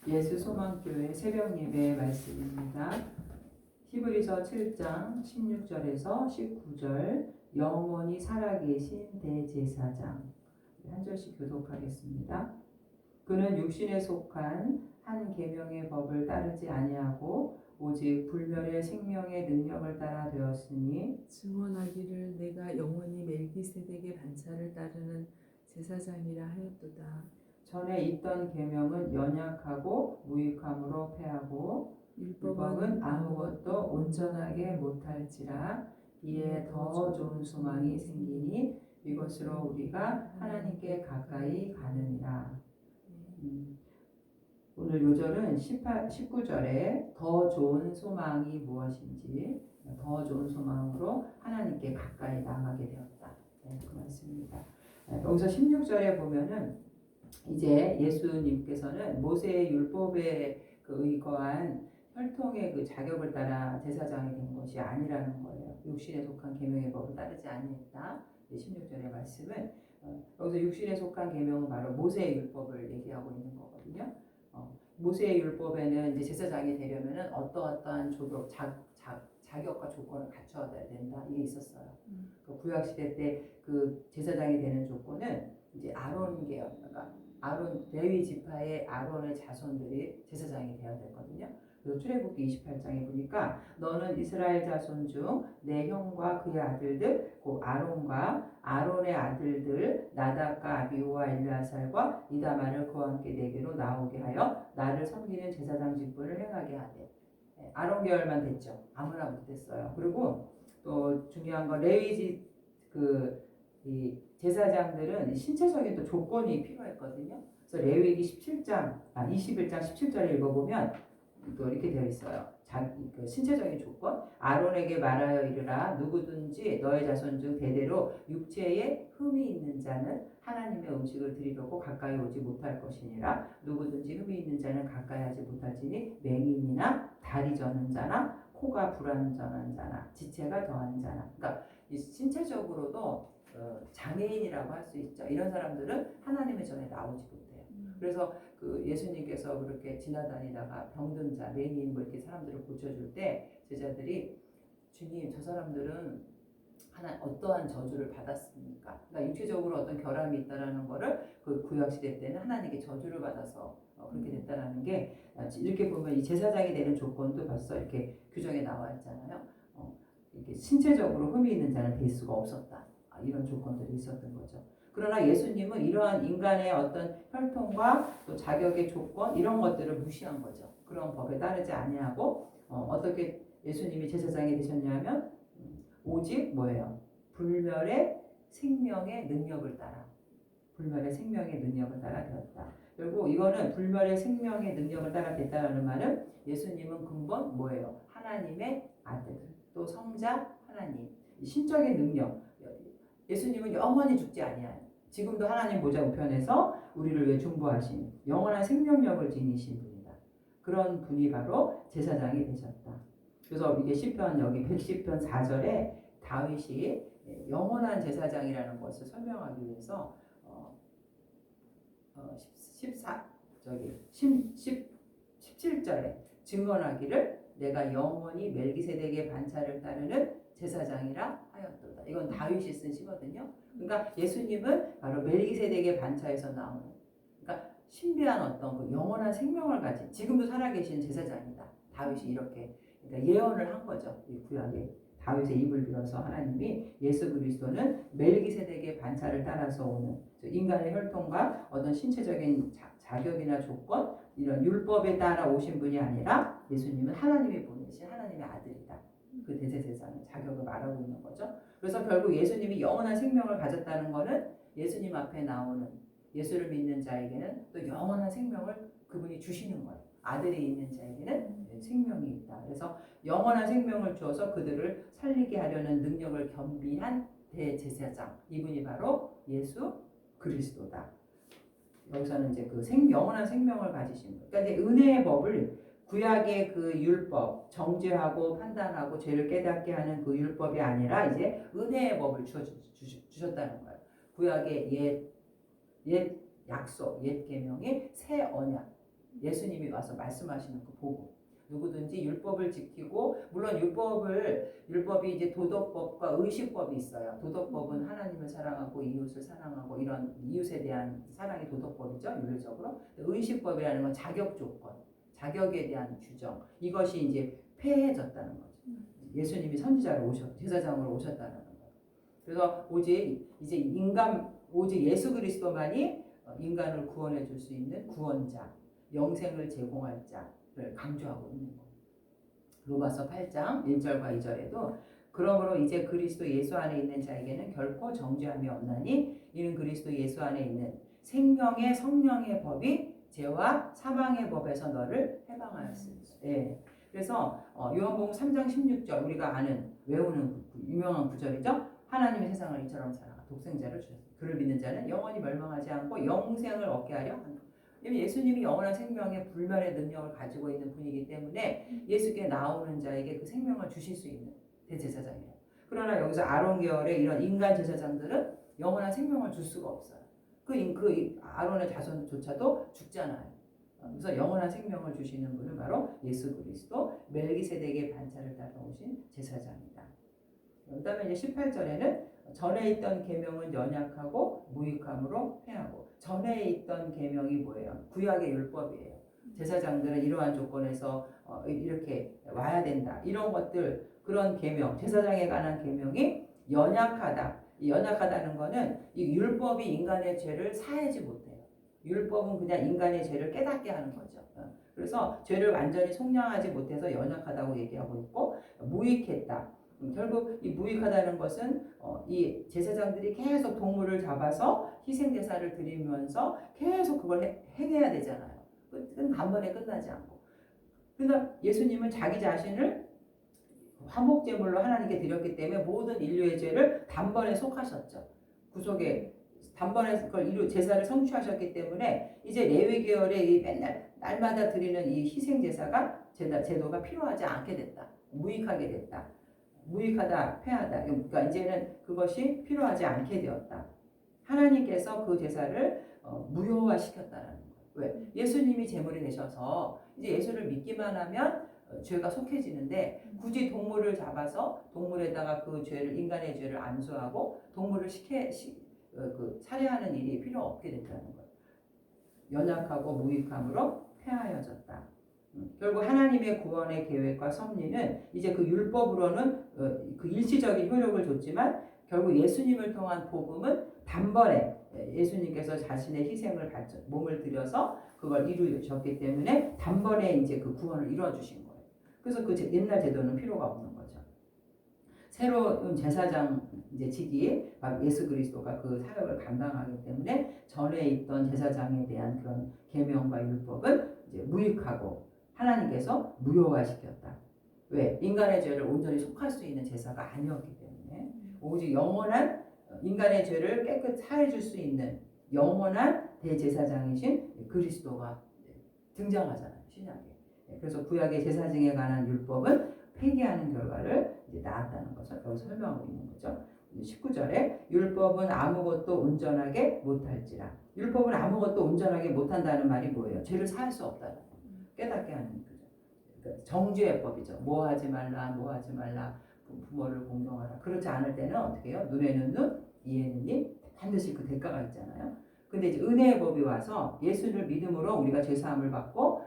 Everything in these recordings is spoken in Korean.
예수 소망교회 새벽 예배 말씀입니다. 히브리서 7장 16절에서 19절 영원히 살아계신 대제사장 한 절씩 교독하겠습니다. 그는 육신에 속한 한 계명의 법을 따르지 아니하고 오직 불멸의 생명의 능력을 따라 되었으니 증언하기를 내가 영원히 멜기세덱의 반차를 따르는 제사장이라 하였도다. 전에 있던 계명은 연약하고 무익함으로 패하고 율법은 아무것도 온전하게 못할지라 이에 더 좋은 소망이 생기니 이것으로 우리가 하나님께 가까이 가느니라. 오늘 요절은 19절에 더 좋은 소망이 무엇인지 더 좋은 소망으로 하나님께 가까이 나가게 되었다. 그 말씀입니다. 여기서 16절에 보면은 이제 예수님께서는 모세의 율법에 의거한 혈통의 그 자격을 따라 제사장이 된 것이 아니라는 거예요. 육신에 속한 계명의 법을 따르지 아니했다. 16절의 말씀은 여기서 육신에 속한 계명은 바로 모세의 율법을 얘기하고 있는 거거든요. 모세의 율법에는 이제 제사장이 되려면은 어떠한 자격과 조건을 갖춰야 된다 이게 있었어요. 그 구약 시대 때 그 제사장이 되는 조건은 이제 아론 계열, 그러니까 아론 레위 지파의 아론의 자손들이 제사장이 되어야 되거든요. 그래서 출애굽기 28장에 보니까 너는 이스라엘 자손 중 내 형과 그의 아들들, 곧 아론과 아론의 아들들 나답과 아비후와 엘르아살과 이다말을 그와 함께 내게로 나오게 하여 나를 섬기는 제사장 직분을 행하게 하되. 아론 계열만 됐죠. 아무나 못했어요. 그리고 또 중요한 건 레위지 이 제사장들은 신체적인 또 조건이 필요했거든요. 그래서 레위기 21장 17절에 읽어보면 또 이렇게 되어 있어요. 그 신체적인 조건, 아론에게 말하여 이르라 누구든지 너의 자손 중 대대로 육체에 흠이 있는 자는 하나님의 음식을 드리려고 가까이 오지 못할 것이니라. 누구든지 흠이 있는 자는 가까이 하지 못할지니 맹인이나 다리 저는 자나 코가 불완전한 자나 지체가 더한 자나. 그러니까 신체적으로도 장애인이라고 할 수 있죠. 이런 사람들은 하나님의 전에 나오지 못해요. 그래서 그 예수님께서 그렇게 지나다니다가 병든 자, 맹인 뭐 이렇게 사람들을 고쳐줄 때 제자들이 주님 저 사람들은 어떠한 저주를 받았습니까? 그러니까 육체적으로 어떤 결함이 있다라는 거를 그 구약 시대 때는 하나님께 저주를 받아서 그렇게 됐다라는 게 이렇게 보면 이 제사장이 되는 조건도 벌써 이렇게 규정에 나와 있잖아요. 이렇게 신체적으로 흠이 있는 자는 될 수가 없었다. 이런 조건들이 있었던 거죠. 그러나 예수님은 이러한 인간의 어떤 혈통과 또 자격의 조건 이런 것들을 무시한 거죠. 그런 법에 따르지 아니하고 어떻게 예수님이 제사장이 되셨냐면 오직 뭐예요? 불멸의 생명의 능력을 따라 불멸의 생명의 능력을 따라 되었다. 그리고 이거는 불멸의 생명의 능력을 따라 됐다라는 말은 예수님은 근본 뭐예요? 하나님의 아들 또 성자 하나님 신적인 능력 예수님은 영원히 죽지 아니하요. 지금도 하나님 보좌 우편에서 우리를 위해 중보하신 영원한 생명력을 지니신 분이다. 그런 분이 바로 제사장이 되셨다. 그래서 이게 시편 여기 110편 4절에 다윗이 영원한 제사장이라는 것을 설명하기 위해서 17절에 증언하기를 내가 영원히 멜기세덱의 반차를 따르는 제사장이라 하였도다. 이건 다윗이 쓴 시거든요. 그러니까 예수님은 바로 멜기세덱의 반차에서 나오는 그러니까 신비한 어떤 그 영원한 생명을 가진 지금도 살아계신 제사장이다. 다윗이 이렇게 그러니까 예언을 한 거죠. 이 구약에 다윗의 입을 빌어서 하나님이 예수 그리스도는 멜기세덱의 반차를 따라서 오는 인간의 혈통과 어떤 신체적인 자격이나 조건 이런 율법에 따라 오신 분이 아니라 예수님은 하나님이 보내신 하나님의 아들이다. 그 대제사장의 자격을 말하고 있는 거죠. 그래서 결국 예수님이 영원한 생명을 가졌다는 것은 예수님 앞에 나오는 예수를 믿는 자에게는 또 영원한 생명을 그분이 주시는 거예요. 아들이 있는 자에게는 생명이 있다. 그래서 영원한 생명을 주어서 그들을 살리게 하려는 능력을 겸비한 대제사장 이분이 바로 예수 그리스도다. 여기서는 이제 그 영원한 생명을 가지신 분. 그러니까 이제 은혜의 법을 구약의 그 율법, 정죄하고 판단하고 죄를 깨닫게 하는 그 율법이 아니라 이제 은혜의 법을 주셨다는 거예요. 구약의 옛 약속, 옛 계명의 새 언약. 예수님이 와서 말씀하시는 그 복음. 누구든지 율법을 지키고, 물론 율법이 이제 도덕법과 의식법이 있어요. 도덕법은 하나님을 사랑하고 이웃을 사랑하고 이런 이웃에 대한 사랑이 도덕법이죠, 윤리적으로. 의식법이라는 건 자격 조건, 자격에 대한 규정, 이것이 이제 폐해졌다는 거죠. 예수님이 선지자로 제사장으로 오셨다는 거죠. 그래서 오직 예수 그리스도만이 인간을 구원해 줄 수 있는 구원자, 영생을 제공할 자를 강조하고 있는 거예요. 로마서 8장 1절과 2절에도 그러므로 이제 그리스도 예수 안에 있는 자에게는 결코 정죄함이 없나니 이는 그리스도 예수 안에 있는 생명의 성령의 법이 죄와 사망의 법에서 너를 해방하였으니. 예. 그래서 요한복음 3장 16절 우리가 외우는 유명한 구절이죠. 하나님이 세상을 이처럼 사랑하 독생자를 주셨습니다. 그를 믿는 자는 영원히 멸망하지 않고 영생을 얻게 하려 한다. 예수님이 영원한 생명의 불멸의 능력을 가지고 있는 분이기 때문에 예수께 나오는 자에게 그 생명을 주실 수 있는 대제사장이에요. 그러나 여기서 아론 계열의 이런 인간 제사장들은 영원한 생명을 줄 수가 없어요. 그 아론의 자손조차도 죽잖아요. 그래서 영원한 생명을 주시는 분은 바로 예수 그리스도 멜기세덱의 반차를 따라오신 제사장이다. 그다음에 이제 18절에는 전에 있던 계명은 연약하고 무익함으로 폐하고. 전에 있던 계명이 뭐예요? 구약의 율법이에요. 제사장들은 이러한 조건에서 이렇게 와야 된다. 이런 것들, 그런 계명, 제사장에 관한 계명이 연약하다. 이 연약하다는 거는 이 율법이 인간의 죄를 사하지 못해요. 율법은 그냥 인간의 죄를 깨닫게 하는 거죠. 그래서 죄를 완전히 속량하지 못해서 연약하다고 얘기하고 있고, 무익했다. 결국 이 무익하다는 것은 이 제사장들이 계속 동물을 잡아서 희생제사를 드리면서 계속 그걸 행해야 되잖아요. 끝은 단번에 끝나지 않고. 그러나 예수님은 자기 자신을 화목제물로 하나님께 드렸기 때문에 모든 인류의 죄를 단번에 속하셨죠. 구속에 단번에 그걸 제사를 성취하셨기 때문에 이제 레위 계열의 이 맨날 날마다 드리는 이 희생제사가 제도가 필요하지 않게 됐다. 무익하게 됐다. 무익하다, 폐하다. 그러니까 이제는 그것이 필요하지 않게 되었다. 하나님께서 그 제사를 무효화시켰다는 거예요. 왜? 예수님이 제물이 되셔서 이제 예수를 믿기만 하면 죄가 속해지는데 굳이 동물을 잡아서 동물에다가 그 죄를 인간의 죄를 안수하고 동물을 살해하는 일이 필요 없게 됐다는 거예요. 연약하고 무익함으로 폐하여졌다. 결국 하나님의 구원의 계획과 섭리는 이제 그 율법으로는 그 일시적인 효력을 줬지만 결국 예수님을 통한 복음은 단번에 예수님께서 자신의 희생을 몸을 들여서 그걸 이루셨기 때문에 단번에 이제 그 구원을 이루어 주신 거예요. 그래서 그 옛날 제도는 필요가 없는 거죠. 새로운 제사장 이제 직이 예수 그리스도가 그 사역을 감당하기 때문에 전에 있던 제사장에 대한 그런 계명과 율법은 이제 무익하고 하나님께서 무효화시켰다. 왜? 인간의 죄를 온전히 속할 수 있는 제사가 아니었기 때문에 오직 영원한 인간의 죄를 깨끗 사해줄 수 있는 영원한 대제사장이신 그리스도가 등장하잖아요. 신약에. 그래서 구약의 제사증에 관한 율법은 폐기하는 결과를 이제 낳았다는 것을 여기서 설명하고 있는 거죠. 19절에 율법은 아무것도 온전하게 못할지라. 율법은 아무것도 온전하게 못한다는 말이 뭐예요? 죄를 사할 수 없다는 거예요. 깨닫게 하는 거죠. 그러니까 정죄의 법이죠. 뭐 하지 말라, 부모를 공경하라. 그렇지 않을 때는 어떻게 해요? 눈에는 눈, 이에는 이, 반드시 그 대가가 있잖아요. 근데 이제 은혜의 법이 와서 예수를 믿음으로 우리가 죄사함을 받고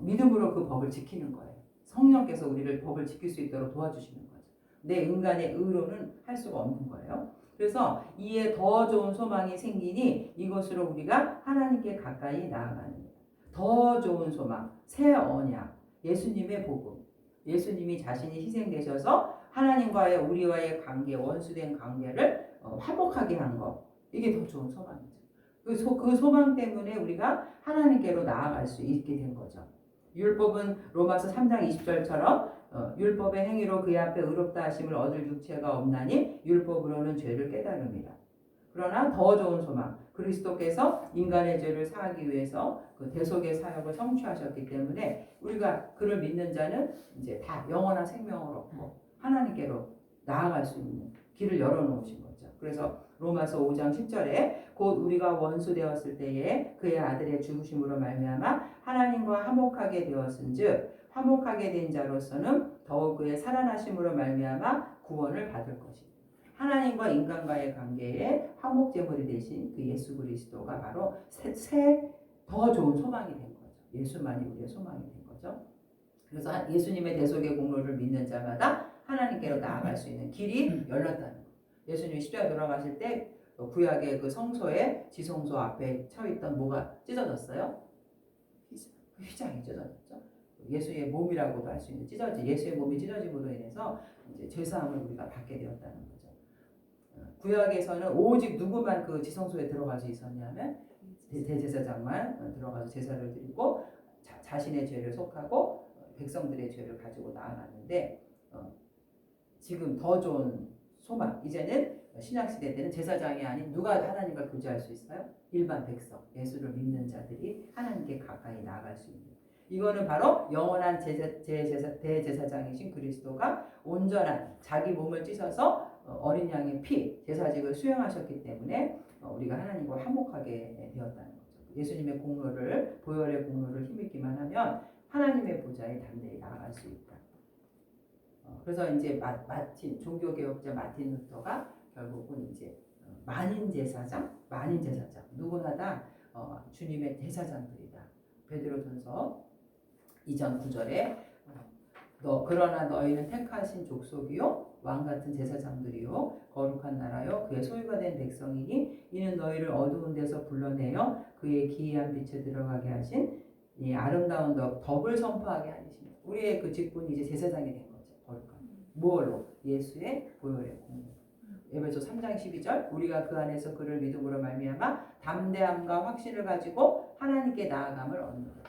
믿음으로 그 법을 지키는 거예요. 성령께서 우리를 법을 지킬 수 있도록 도와주시는 거죠. 내 인간의 의로는 할 수가 없는 거예요. 그래서 이에 더 좋은 소망이 생기니 이것으로 우리가 하나님께 가까이 나아가는 거예요. 더 좋은 소망, 새 언약, 예수님의 복음, 예수님이 자신이 희생되셔서 하나님과의 우리와의 관계, 원수된 관계를 화목하게 한 것, 이게 더 좋은 소망이죠. 그 소망 때문에 우리가 하나님께로 나아갈 수 있게 된 거죠. 율법은 로마서 3장 20절처럼 율법의 행위로 그의 앞에 의롭다 하심을 얻을 육체가 없나니 율법으로는 죄를 깨달음이라. 그러나 더 좋은 소망, 그리스도께서 인간의 죄를 사하기 위해서 그 대속의 사역을 성취하셨기 때문에 우리가 그를 믿는 자는 이제 다 영원한 생명을 얻고 하나님께로 나아갈 수 있는 길을 열어놓으신 거죠. 그래서 로마서 5장 10절에 곧 우리가 원수 되었을 때에 그의 아들의 죽으심으로 말미암아 하나님과 화목하게 되었은즉 화목하게 된 자로서는 더욱 그의 살아나심으로 말미암아 구원을 받을 것이다. 하나님과 인간과의 관계에 화목 제물이 되신 그 예수 그리스도가 바로 더 좋은 소망이 된 거죠. 예수만이 우리의 소망이 된 거죠. 그래서 예수님의 대속의 공로를 믿는 자마다 하나님께로 나아갈 수 있는 길이 열렸다는 거. 예수님이 십자가에 돌아가실 때 구약의 그 성소에 지성소 앞에 쳐 있던 뭐가 찢어졌어요? 휘장이 찢어졌죠. 예수의 몸이라고도 할 수 있는 예수의 몸이 찢어짐으로 인해서 이제 죄사함을 우리가 받게 되었다는 거죠. 구약에서는 오직 누구만 그 지성소에 들어갈 수 있었냐면 대제사장만 들어가서 제사를 드리고 자신의 죄를 속하고 백성들의 죄를 가지고 나아갔는데 지금 더 좋은 소망, 이제는 신약시대 때는 제사장이 아닌 누가 하나님과 교제할 수 있어요? 일반 백성, 예수를 믿는 자들이 하나님께 가까이 나아갈 수 있는, 이거는 바로 영원한 대제사장이신 그리스도가 온전한 자기 몸을 찢어서 어린 양의 피, 제사직을 수행하셨기 때문에 우리가 하나님과 화목하게 되었다는 거죠. 예수님의 공로를, 보혈의 공로를 힘입기만 하면 하나님의 보좌에 담대히 나아갈 수 있다. 그래서 이제 종교개혁자 마틴 루터가 결국은 이제 만인 제사장 누구나 다 주님의 제사장들이다. 베드로전서 2장 9절에 그러나 너희는 택하신 족속이요 왕 같은 제사장들이요 거룩한 나라요 그의 소유가 된 백성이니 이는 너희를 어두운 데서 불러내어 그의 기이한 빛에 들어가게 하신 이 아름다운 덕을 선포하게 하시니, 우리의 그 직분이 이제 제사장이 된 거죠. 거룩한 무엇로? 예수의 보혈의 공로. 에베소 3장 12절 우리가 그 안에서 그를 믿음으로 말미암아 담대함과 확신을 가지고 하나님께 나아감을 얻는다.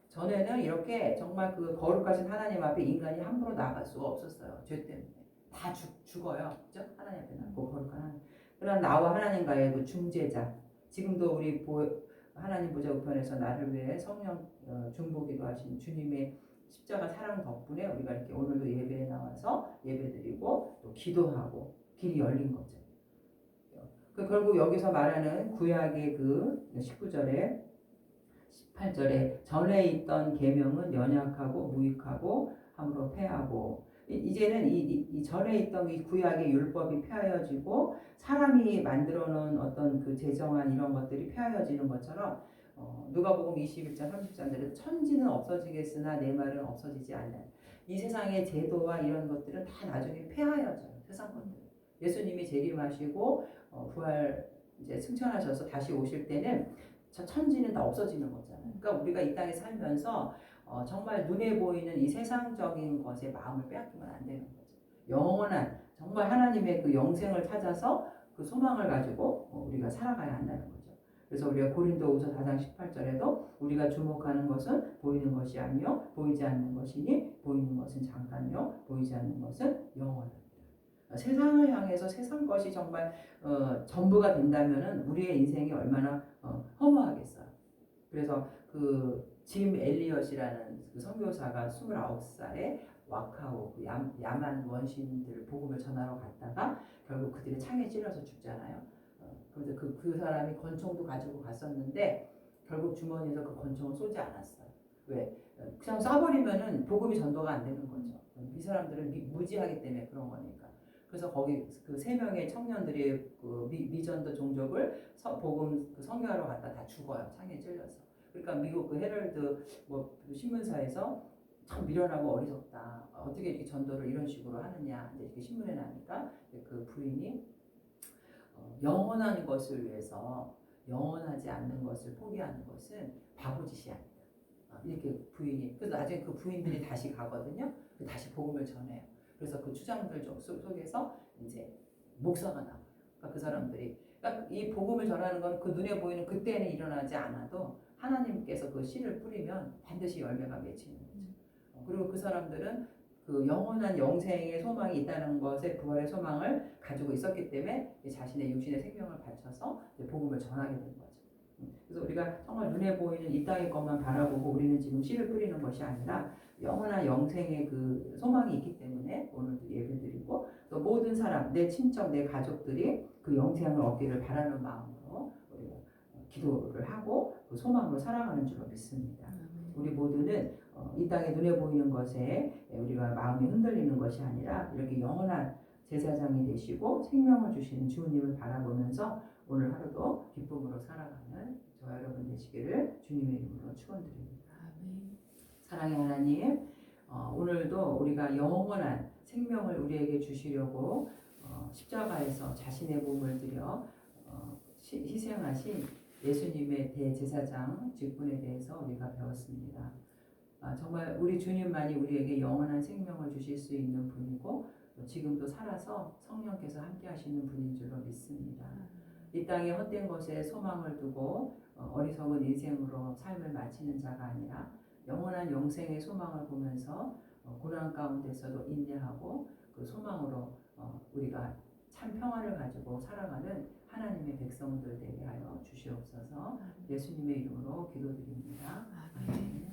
전에는 이렇게 정말 그 거룩하신 하나님 앞에 인간이 함부로 나아갈 수가 없었어요. 죄 때문에 다 죽어요. 그죠? 하나님 앞에 나고 거룩한 하나님. 그러나 나와 하나님과의 그 중재자, 지금도 우리 하나님 보좌 우편에서 나를 위해 성령 중보기도 하신 주님의 십자가 사랑 덕분에 우리가 이렇게 오늘도 예배에 나와서 예배드리고 또 기도하고 길이 열린 거죠. 결국 여기서 말하는 구약의 그 19절에 18절에 전에 있던 계명은 연약하고 무익하고 함으로 폐하고, 이제는 이 전에 있던 이 구약의 율법이 폐하여지고 사람이 만들어 놓은 어떤 그 제정한 이런 것들이 폐하여지는 것처럼 누가복음 21장 33절에 천지는 없어지겠으나 내 말은 없어지지 않는, 이 세상의 제도와 이런 것들은 다 나중에 폐하여져요. 세상 것들. 예수님이 재림하시고 부활 이제 승천하셔서 다시 오실 때는 저 천지는 다 없어지는 거잖아요. 그러니까 우리가 이 땅에 살면서 정말 눈에 보이는 이 세상적인 것에 마음을 빼앗기면 안 되는 거죠. 영원한 정말 하나님의 그 영생을 찾아서 그 소망을 가지고 우리가 살아가야 한다는 거죠. 그래서 우리가 고린도후서 4장 18절에도 우리가 주목하는 것은 보이는 것이 아니요 보이지 않는 것이니 보이는 것은 잠깐요 보이지 않는 것은 영원하다. 세상을 향해서 세상 것이 정말 전부가 된다면은 우리의 인생이 얼마나 허무하겠어요. 그래서 그 짐 엘리엇이라는 그 선교사가 29살에 와카오 그 야만 원시인들 복음을 전하러 갔다가 결국 그들이 창에 찔려서 죽잖아요. 그런데 그 사람이 권총도 가지고 갔었는데 결국 주머니에서 그 권총을 쏘지 않았어요. 왜? 그냥 쏴버리면은 복음이 전도가 안 되는 거죠. 이 사람들은 무지하기 때문에 그런 거니까. 그래서 거기 그 3명의 청년들이 그 미전도 종족을 복음 그 선교하러 갔다 다 죽어요. 창에 찔려서. 그러니까 미국 그 헤럴드 뭐 신문사에서 참 미련하고 어리석다. 어떻게 이렇게 전도를 이런 식으로 하느냐. 이렇게 신문에 나니까 그 부인이 영원한 것을 위해서 영원하지 않는 것을 포기하는 것은 바보짓이 아니다. 이렇게 부인이. 그래서 나중에 그 부인들이 다시 가거든요. 다시 복음을 전해요. 그래서 그 추장들 속에서 이제 목사가 나와요. 그러니까 그 사람들이, 그러니까 이 복음을 전하는 건 그 눈에 보이는 그때는 일어나지 않아도 하나님께서 그 씨를 뿌리면 반드시 열매가 맺히는 거죠. 그리고 그 사람들은 그 영원한 영생의 소망이 있다는 것에 부활의 소망을 가지고 있었기 때문에 자신의 육신의 생명을 바쳐서 복음을 전하게 된 거죠. 그래서 우리가 정말 눈에 보이는 이 땅의 것만 바라보고 우리는 지금 씨를 뿌리는 것이 아니라 영원한 영생의 그 소망이 있기 때문에 오늘도 예배드리고 또 모든 사람, 내 친척, 내 가족들이 그 영생을 얻기를 바라는 마음으로 우리가 기도를 하고 그 소망으로 살아가는 줄로 믿습니다. 우리 모두는 이 땅에 눈에 보이는 것에 우리가 마음이 흔들리는 것이 아니라 이렇게 영원한 제사장이 되시고 생명을 주시는 주님을 바라보면서 오늘 하루도 기쁨으로 살아가는 저와 여러분 되시기를 주님의 이름으로 축원드립니다. 아멘. 사랑의 하나님, 오늘도 우리가 영원한 생명을 우리에게 주시려고 십자가에서 자신의 몸을 들여 희생하신 예수님의 대제사장 직분에 대해서 우리가 배웠습니다. 정말 우리 주님만이 우리에게 영원한 생명을 주실 수 있는 분이고 지금도 살아서 성령께서 함께 하시는 분인 줄로 믿습니다. 이 땅의 헛된 것에 소망을 두고 어리석은 인생으로 삶을 마치는 자가 아니라 영원한 영생의 소망을 보면서 고난 가운데서도 인내하고 그 소망으로 우리가 참 평화를 가지고 살아가는 하나님의 백성들 되게 하여 주시옵소서. 예수님의 이름으로 기도드립니다. 아멘.